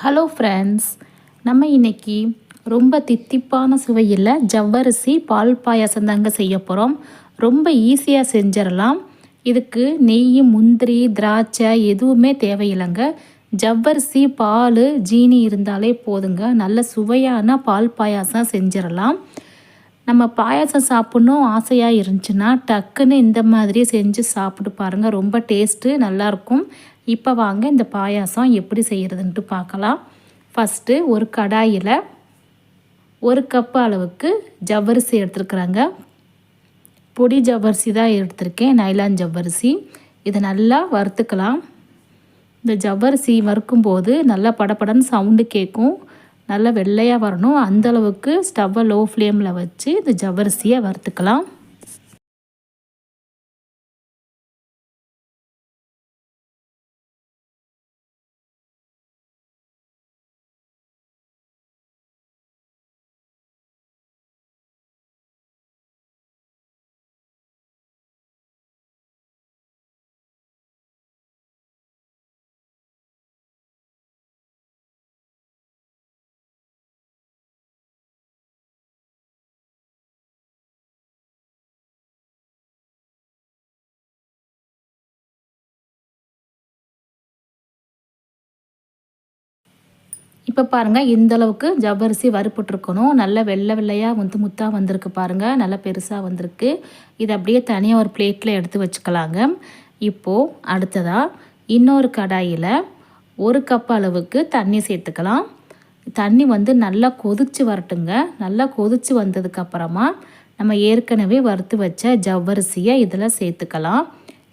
Hello friends, நம்ம இன்னைக்கு ரொம்ப தித்திப்பான சுவையில் ஜவ்வரிசி பால் பாயாசம் தாங்க செய்ய போகிறோம். ரொம்ப ஈஸியாக செஞ்சிடலாம். இதுக்கு நெய், முந்திரி, திராட்சை எதுவுமே தேவையில்லைங்க. ஜவ்வரிசி, பால், ஜீனி இருந்தாலே போதுங்க. நல்ல சுவையான பால் பாயாசம் செஞ்சிடலாம். நம்ம பாயாசம் சாப்பிட்ணும் ஆசையாக இருந்துச்சுன்னா டக்குன்னு இந்த மாதிரி செஞ்சு சாப்பிட்டு பாருங்கள். ரொம்ப டேஸ்ட்டு நல்லாயிருக்கும். இப்போ வாங்க இந்த பாயாசம் எப்படி செய்கிறதுன்ட்டு பார்க்கலாம். ஃபஸ்ட்டு ஒரு கடாயில் 1 கப் அளவுக்கு ஜவ்வரிசி எடுத்துருக்குறாங்க. பொடி ஜவ்வரிசி தான் எடுத்திருக்கேன், நைலான் ஜவ்வரிசி. இதை நல்லா வறுத்துக்கலாம். இந்த ஜவ்வரிசி வறுக்கும்போது நல்லா படபடன்னு சவுண்டு கேட்கும். நல்லா வெள்ளையாக வரணும். அந்தளவுக்கு ஸ்டவ்வை லோ ஃப்ளேமில் வச்சு இந்த ஜவ்வரிசியை வறுத்துக்கலாம். இப்போ பாருங்கள், இந்தளவுக்கு ஜவ்வரிசி வறுப்புட்ருக்கணும். நல்லா வெள்ளை வெள்ளையாக முத்தாக வந்திருக்கு பாருங்கள். நல்லா பெருசாக வந்திருக்கு. இதை அப்படியே தனியாக ஒரு பிளேட்டில் எடுத்து வச்சுக்கலாங்க. இப்போது அடுத்ததாக இன்னொரு கடாயில் 1 கப் அளவுக்கு தண்ணி சேர்த்துக்கலாம். தண்ணி நல்லா கொதித்து வரட்டுங்க. நல்லா கொதித்து வந்ததுக்கப்புறமா நம்ம ஏற்கனவே வறுத்து வச்ச ஜவ்வரிசியை இதில் சேர்த்துக்கலாம்.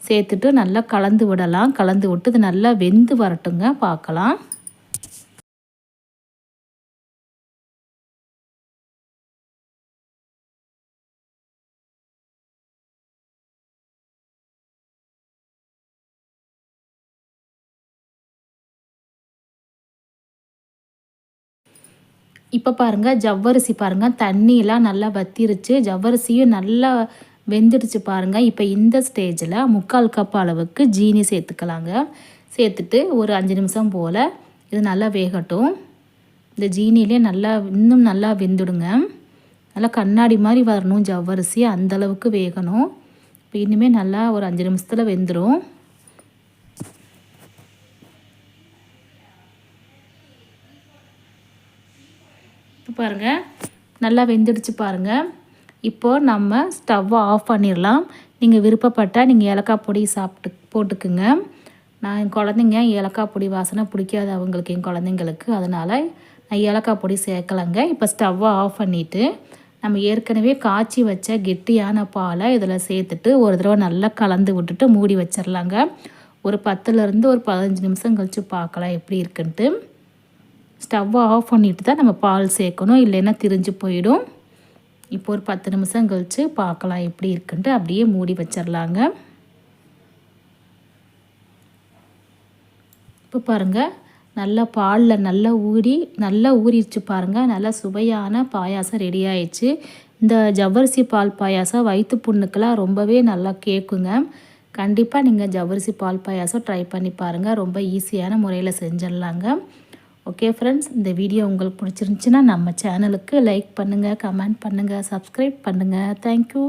சேர்த்துட்டு நல்லா கலந்து விடலாம். கலந்து விட்டு இது நல்லா வெந்து வரட்டுங்க, பார்க்கலாம். இப்போ பாருங்கள், ஜவ்வரிசி பாருங்கள் தண்ணியெலாம் நல்லா வத்திருச்சு. ஜவ்வரிசியும் நல்லா வெந்துடுச்சு பாருங்கள். இப்போ இந்த ஸ்டேஜில் 3/4 கப் அளவுக்கு ஜீனி சேர்த்துக்கலாங்க. சேர்த்துட்டு ஒரு 5 நிமிஷம் போல் இது நல்லா வேகட்டும். இந்த ஜீனிலே இன்னும் நல்லா வெந்துடுங்க. நல்லா கண்ணாடி மாதிரி வரணும் ஜவ்வரிசி, அந்தளவுக்கு வேகணும். இப்போ இனிமேல் நல்லா ஒரு 5 நிமிஷத்தில் வெந்துடும். இப்போ பாருங்கள், நல்லா வெந்துடுச்சு பாருங்கள். இப்போது நம்ம ஸ்டவ்வை ஆஃப் பண்ணிடலாம். நீங்கள் விருப்பப்பட்டால் நீங்கள் ஏலக்காய் பொடி போட்டுக்குங்க. என் குழந்தைங்க ஏலக்காய் பொடி வாசனை பிடிக்காது அவங்களுக்கு, என் குழந்தைங்களுக்கு. அதனால் நான் ஏலக்காய் பொடி சேர்க்கலைங்க. இப்போ ஸ்டவ்வை ஆஃப் பண்ணிவிட்டு நம்ம ஏற்கனவே காய்ச்சி வச்ச கெட்டியான பாலை இதில் சேர்த்துட்டு ஒரு தடவை நல்லா கலந்து விட்டுட்டு மூடி வச்சிடலாங்க. ஒரு 10லேருந்து ஒரு 15 நிமிஷம் கழித்து பார்க்கலாம் எப்படி இருக்குன்ட்டு. ஸ்டவ்வை ஆஃப் பண்ணிவிட்டு தான் நம்ம பால் சேர்க்கணும், இல்லைன்னா திரிஞ்சு போயிடும். இப்போ ஒரு 10 நிமிஷம் கழித்து பார்க்கலாம் எப்படி இருக்குன்ட்டு. அப்படியே மூடி வச்சிடலாங்க. இப்போ பாருங்கள், நல்லா பாலில் நல்லா ஊறிடுச்சு பாருங்கள். நல்லா சுவையான பாயாசம் ரெடி ஆயிடுச்சு. இந்த ஜவ்வரிசி பால் பாயாசம் வயிற்று புண்ணுக்கெல்லாம் ரொம்பவே நல்லா கேட்குங்க. கண்டிப்பாக நீங்கள் ஜவ்வரிசி பால் பாயாசம் ட்ரை பண்ணி பாருங்கள். ரொம்ப ஈஸியான முறையில் செஞ்சிடலாங்க. ஓகே ஃப்ரெண்ட்ஸ், இந்த வீடியோ உங்களுக்கு பிடிச்சிருந்துச்சின்னா நம்ம சேனலுக்கு லைக் பண்ணுங்கள், கமெண்ட் பண்ணுங்கள், சப்ஸ்கிரைப் பண்ணுங்கள். தேங்க்யூ.